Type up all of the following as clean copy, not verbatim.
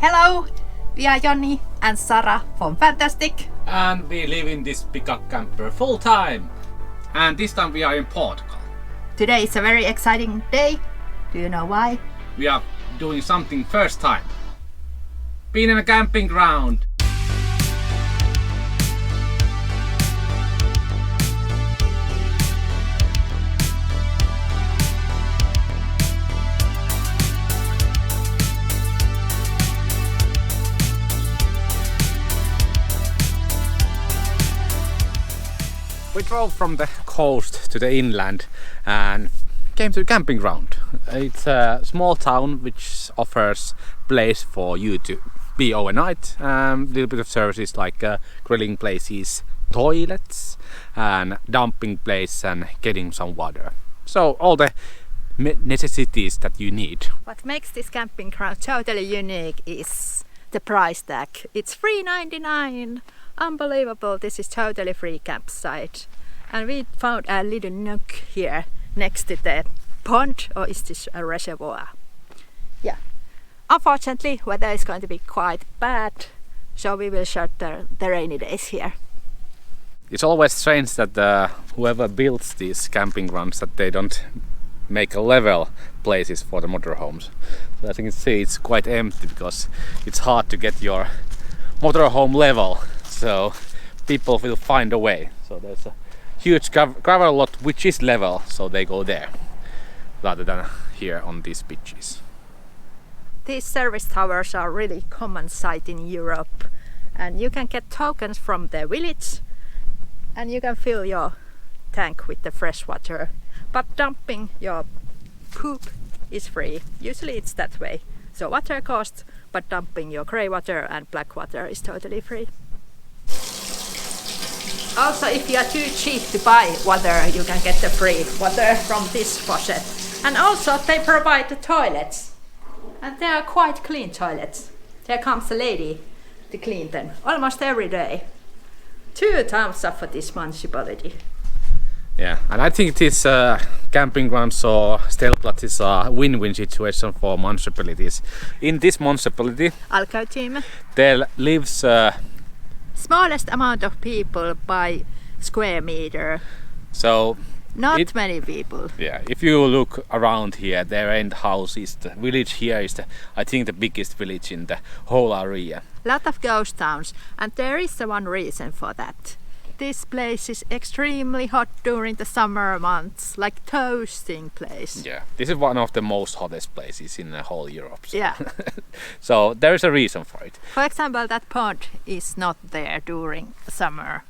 Hello, we are Jonni and Sarah from Vantastic. And we live in this pickup camper full time. And this time we are in Portugal. Today is a very exciting day. Do you know why? We are doing something first time. Being in a camping ground. We drove from the coast to the inland and came to the camping ground. It's a small town which offers place for you to be overnight. Little bit of services like grilling places, toilets and dumping place and getting some water. So all the necessities that you need. What makes this camping ground totally unique is the price tag. It's $3.99. Unbelievable, this is totally free campsite. And we found a little nook here next to the pond, or is this a reservoir? Yeah. Unfortunately, weather is going to be quite bad, so we will shelter the rainy days here. It's always strange that whoever builds these camping grounds, that they don't make a level places for the motorhomes. So I think it's quite empty because it's hard to get your motorhome level. So people will find a way. So there's a huge gravel lot which is level, so they go there rather than here on these beaches. These service towers are really common sight in Europe, and you can get tokens from the village and you can fill your tank with the fresh water. But dumping your poop is free. Usually it's that way. So water costs, but dumping your grey water and black water is totally free. Also, if you are too cheap to buy water, you can get the free water from this faucet. And also they provide the toilets. And they are quite clean toilets. There comes a lady to clean them almost every day. 2 thumbs up for this municipality. Yeah, and I think this camping grounds or stellplatz is a win-win situation for municipalities. In this municipality, Alkautume. there lives Smallest amount of people by square meter. so Not many people. yeah, if you look around here, there ain't houses. The village here is I think the biggest village in the whole area. Lot of ghost towns, and there is one reason for that. This place is extremely hot during the summer months, like toasting place. Yeah, this is one of the most hottest places in the whole Europe. So. Yeah. So there is a reason for it. For example, that pond is not there during summer.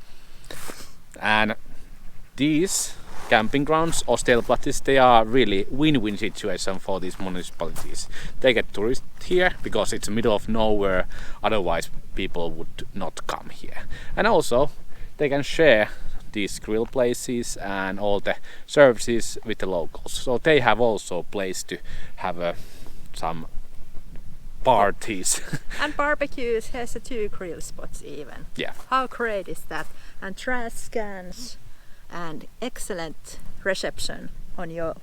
And these camping grounds or stellplatzes, they are really win-win situation for these municipalities. They get tourists here because it's the middle of nowhere, otherwise people would not come here. And also they can share these grill places and all the services with the locals. So they have also a place to have some parties. And barbecues has 2 grill spots even. Yeah. How great is that? And trash cans and excellent reception on your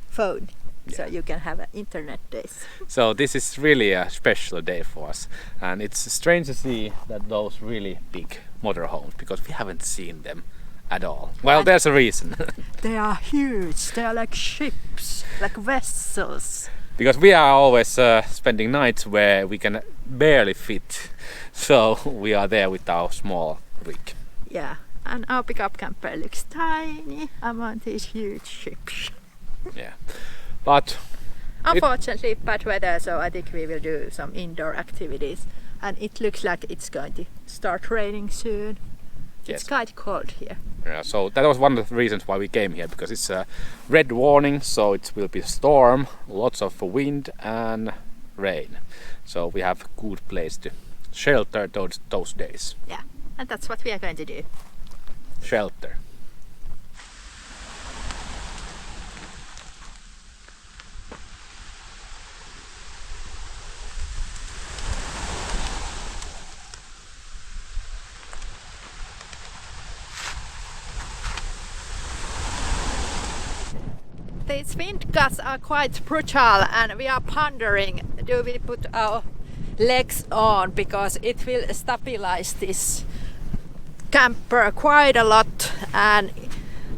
phone. So you can have internet days. So this is really a special day for us, and it's strange to see that those really big motorhomes, because we haven't seen them at all. Well, there's a reason. They are huge. They are like ships, like vessels. Because we are always spending nights where we can barely fit, so we are there with our small rig. Yeah, and our pickup camper looks tiny among these huge ships. Yeah, but unfortunately bad weather, so I think we will do some indoor activities, and it looks like it's going to start raining soon. Yes. It's quite cold here. Yeah, so that was one of the reasons why we came here, because it's a red warning, so it will be a storm, lots of wind and rain. So we have a good place to shelter those days. Yeah, and that's what we are going to do. Shelter. These wind gusts are quite brutal, and we are pondering, do we put our legs on because it will stabilize this camper quite a lot. And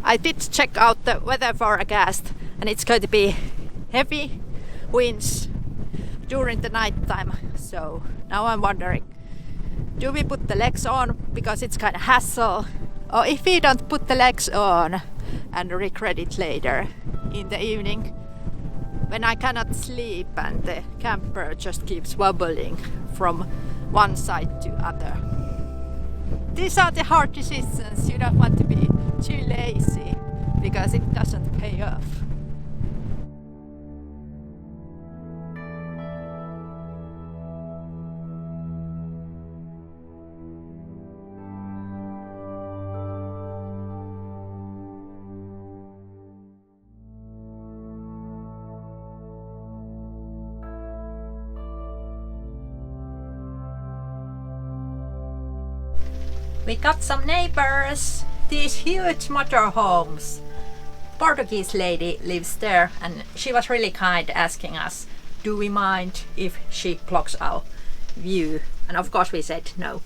I did check out the weather forecast and it's going to be heavy winds during the night time. So now I'm wondering, do we put the legs on because it's kind of hassle, or if we don't put the legs on and regret it later in the evening when I cannot sleep and the camper just keeps wobbling from one side to other. These are the hard decisions. You don't want to be too lazy because it doesn't pay off. We got some neighbors, these huge motorhomes. Portuguese lady lives there and she was really kind asking us, do we mind if she blocks our view? And of course we said no.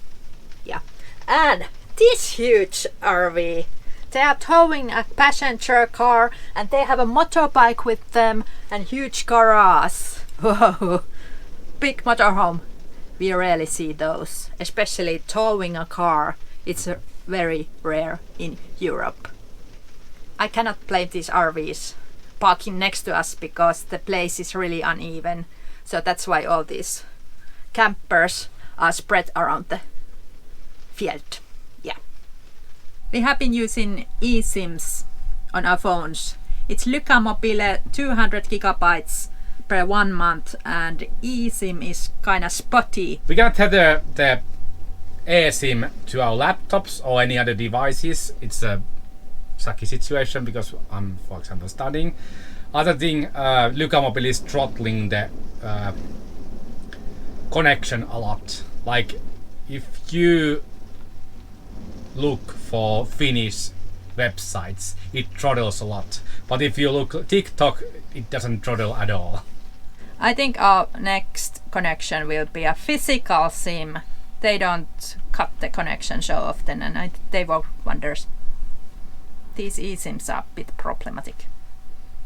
Yeah. And this huge RV, they are towing a passenger car and they have a motorbike with them and huge garage. Whoa, big motorhome. We rarely see those, especially towing a car. It's very rare in Europe. I cannot blame these RVs parking next to us because the place is really uneven. So that's why all these campers are spread around the field. Yeah. We have been using eSIMs on our phones. It's Bimobil 200 gigabytes per 1 month and eSIM is kind of spotty. We can't have the eSIM to our laptops or any other devices. It's a sucky situation because I'm, for example, studying. Other thing, Bimobil is throttling the connection a lot. Like if you look for Finnish websites, it throttles a lot. But if you look at TikTok, it doesn't throttle at all. I think our next connection will be a physical SIM. They don't cut the connection so often and they work wonders. These eSIMs are a bit problematic.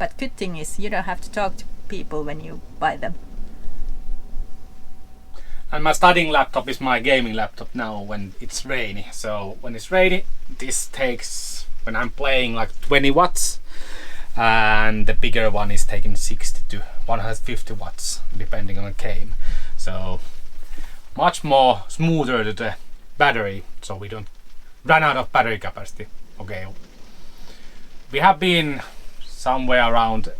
But good thing is you don't have to talk to people when you buy them. And my studying laptop is my gaming laptop now when it's rainy. So when it's rainy, this takes, when I'm playing, like 20 watts. And the bigger one is taking 60 to 150 watts depending on the game. So much more smoother to the battery, so we don't run out of battery capacity. Okay, we have been somewhere around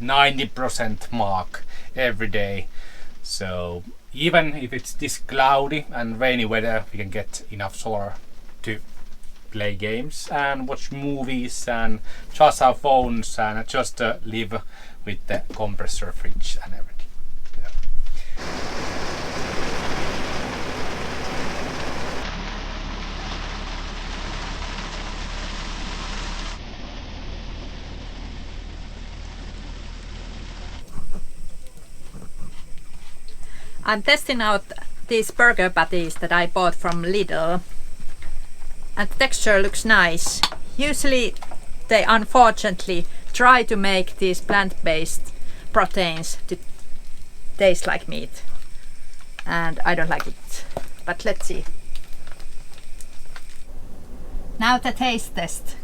90% mark every day, so even if it's this cloudy and rainy weather, we can get enough solar to play games and watch movies and charge our phones and just live with the compressor fridge and everything. I'm testing out these burger patties that I bought from Lidl. And the texture looks nice. Usually they unfortunately try to make these plant-based proteins to taste like meat. And I don't like it. But let's see. Now the taste test.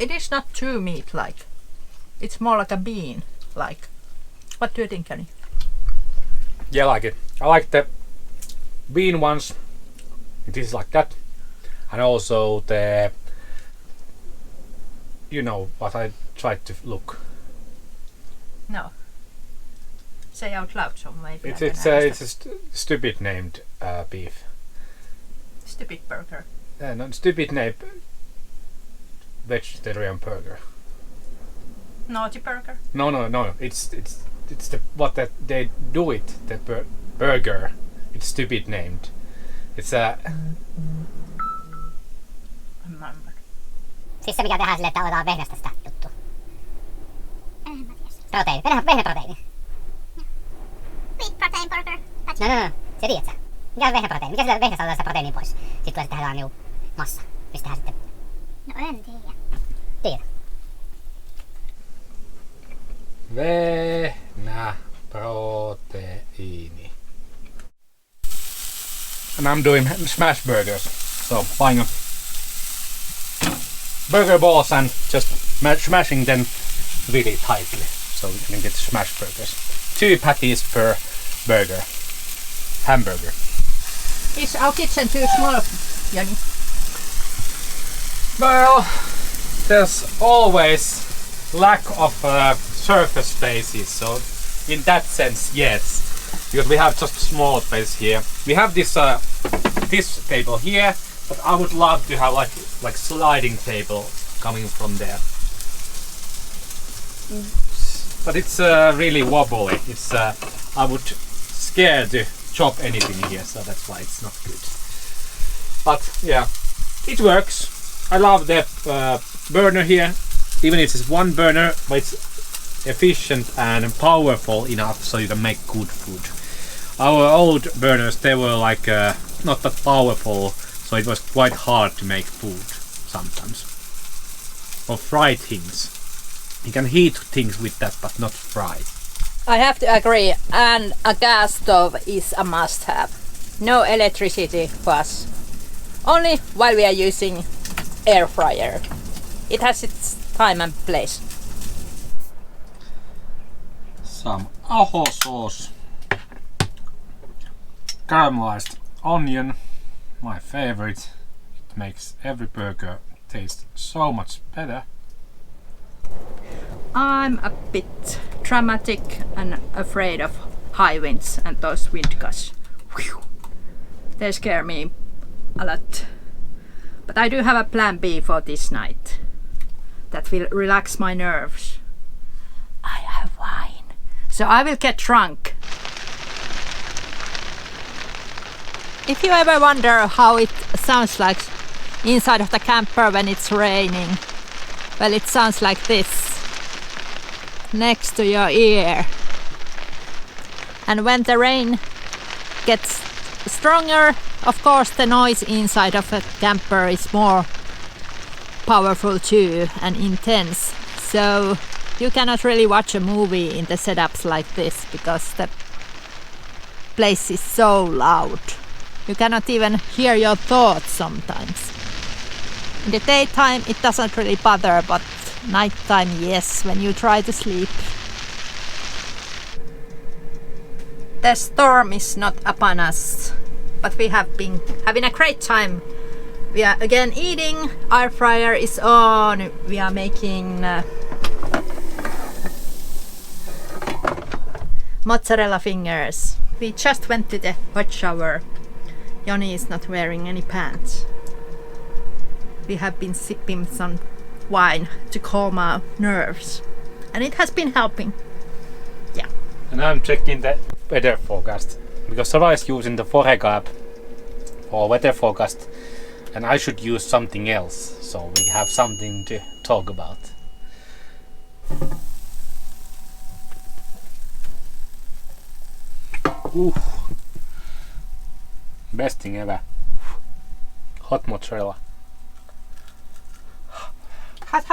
It is not too meat-like. It's more like a bean-like. What do you think, Kenny? Yeah, I like it. I like the bean ones. It is like that. And also the, you know what I tried to look. No. Say out loud, so maybe It's a stupid named beef. Stupid burger. No, stupid named vegetarian burger. Naughty burger? No. It's the what that they do it. The burger. It's stupid named. It's a maailman. Siis se mikä tehdään silleen, että otetaan vehnästä sitä juttua. En mä tiedä. Proteiini. Vehnäproteiini. Wheat protein burger. No. Se tiedät sä. Mikä on vehnäproteiini? Mikä sillä vehnästä otetaan sitä proteiinia pois? Sitten tulee sitten tehdään niinku massa. Mistä tehdään sitten? No en tiedä. Tiedät. Vehnäproteiini. And I'm doing smash burgers. So buying burger balls and just smashing them really tightly so we can get smash burgers. 2 patties per burger. Hamburger. Is our kitchen too small, Joni? Well, there's always lack of surface spaces, so in that sense, yes, because we have just small space here. We have this this table here, but I would love to have like sliding table coming from there. But it's really wobbly. It's I would scared to chop anything here, so that's why it's not good. But yeah, it works. I love the burner here, even if it's one burner, but it's efficient and powerful enough so you can make good food. Our old burners, they were like not that powerful, so it was quite hard to make food sometimes. Or fry things. You can heat things with that, but not fry. I have to agree, and a gas stove is a must-have. No electricity for us. Only while we are using air fryer. It has its time and place. Some aho sauce. Caramelized onion, my favorite. It makes every burger taste so much better. I'm a bit dramatic and afraid of high winds and those wind gusts. Whew. They scare me a lot. But I do have a plan B for this night that will relax my nerves. I have wine. So I will get drunk. If you ever wonder how it sounds like inside of the camper when it's raining, well, it sounds like this. Next to your ear. And when the rain gets stronger, of course the noise inside of a camper is more powerful too and intense. So you cannot really watch a movie in the setups like this because the place is so loud. You cannot even hear your thoughts sometimes. In the daytime it doesn't really bother, but nighttime, yes, when you try to sleep. The storm is not upon us, but we have been having a great time. We are again eating, air fryer is on, we are making mozzarella fingers. We just went to the hot shower. Joni is not wearing any pants. We have been sipping some wine to calm our nerves, and it has been helping. Yeah. And I'm checking the weather forecast because Sara is using the Forega app for weather forecast, and I should use something else so we have something to talk about. Ooh. Best thing ever. Hot mozzarella. Hot.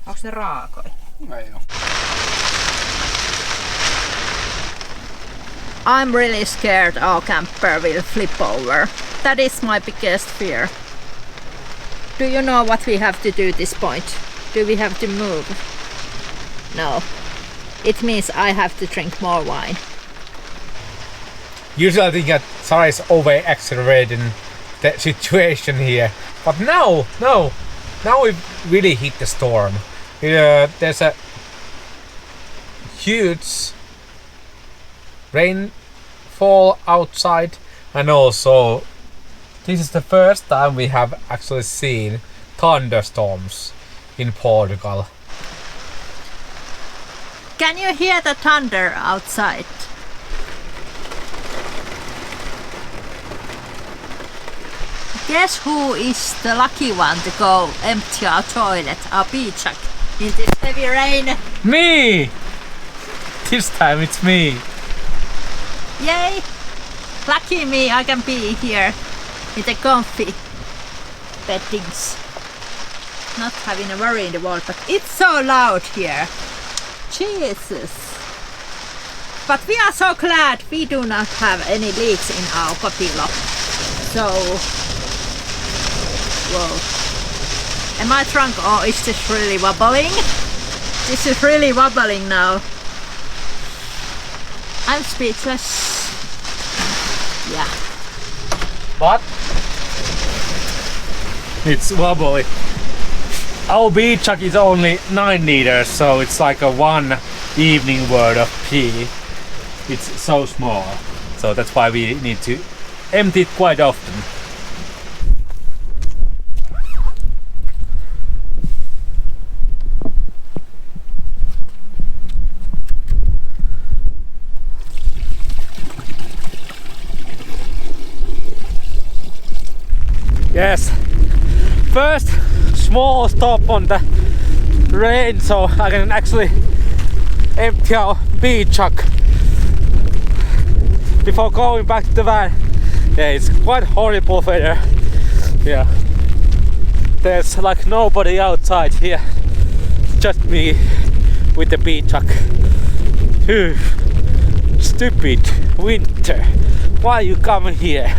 Onks ne raakoja? Ei oo. I'm really scared our camper will flip over. That is my biggest fear. Do you know what we have to do at this point? Do we have to move? No. It means I have to drink more wine. Usually I think that Sara is over-accelerating the situation here. But now we've really hit the storm. There's a huge rainfall outside, and also this is the first time we have actually seen thunderstorms in Portugal. Can you hear the thunder outside? Guess who is the lucky one to go empty our toilet, our beach in this heavy rain? Me! This time it's me. Yay! Lucky me, I can be here in the comfy beddings. Not having a worry in the world, but it's so loud here. Jesus! But we are so glad we do not have any leaks in our puppy lock. So, whoa. Am I drunk or is this really wobbling? This is really wobbling now. I'm speechless. Yeah. But it's wobbly. Our beach chuck is only 9 liters, so it's like a 1 evening worth of pee. It's so small, so that's why we need to empty it quite often. Yes, first small stop on the rain, so I can actually empty our beach chuck before going back to the van. Yeah, it's quite horrible weather. Yeah, there's like nobody outside here, just me with the beach chuck. Stupid winter, why you come here?